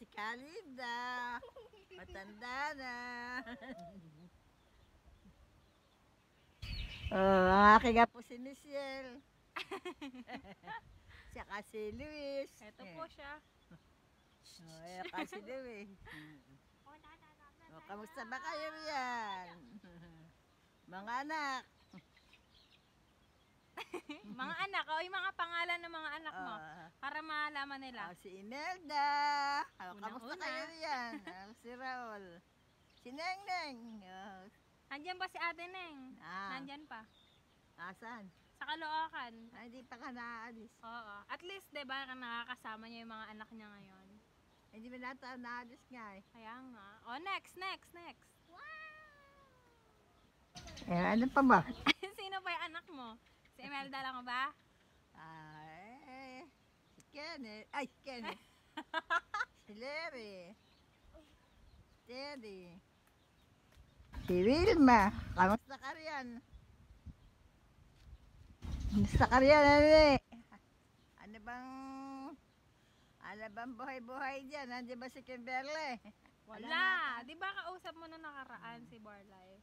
si Kalinda. Matanda na. Ang aking apo si Michelle. Saka si Luis. Ito po siya. Ayan si Luis. Kamusta ba kayo riyan? Mga anak. Mga anak, yung mga pangalan ng mga anak mo. Para malaman nila. Si Imelda. Kamusta Unang-una. kayo riyan? Si Raul. Si Nengneng. Nandyan ba si Ate Neng? Nandyan pa. Asan? Sa Caloocan. Hindi pa ka naaalis. Oo. At least, diba, nakakasama niya yung mga anak niya ngayon. Hindi ba nata naalis nga eh. Kaya nga. Oh, next. Ano pa ba? Sino pa yung anak mo? Si Imelda lang ba? Si Kenneth. Ay, Kenneth. Si Larry. Teddy. Si Wilma. Kamusta ka riyan? Kamusta ka riyan, Ani? Ano bang buhay-buhay dyan? Nandiyan ba si Kimberly? Wala. Di ba kausap mo na nakaraan si Barlay?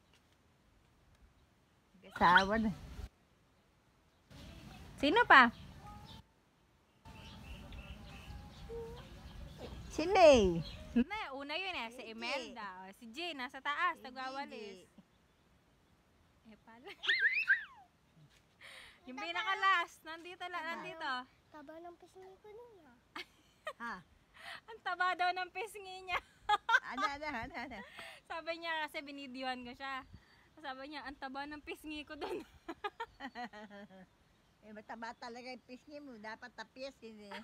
Kasawa na. Sino pa? Si May. Una yun eh. Si Imelda. Si Jay, nasa taas. Nagwawalis. Pala. Yung pinaka-last. Nandito. Taba ng pisngi ko nun Ha? Ang taba daw ng pisngi niya. Ano? Sabi niya kasi binidyohan ko siya. Sabi niya, ang taba ng pisngi ko dun. Mataba talaga yung pisngi mo. Dapat tapis yun eh.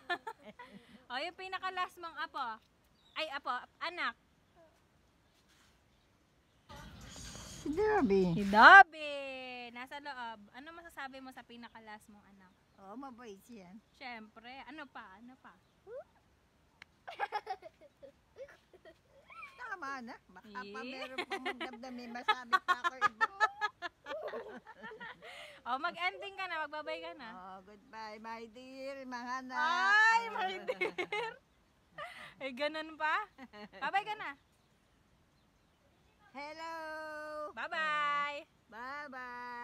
Yung pinaka-last mong apo. Ay, anak. Si Dobby. Si Dobby. Nasa loob. Ano masasabi mo sa pinaka-last mong anak? Mabait yan. Siyempre. Ano pa? Tama na. Baka pa meron pang magdamdam. May masabi pa ako iba. Mag-ending ka na. Magbabay ka na. Goodbye, my dear. Mga anak. Ay, my dear. Ay, ganun pa? Babay ka na. Hello. Bye-bye. Bye-bye.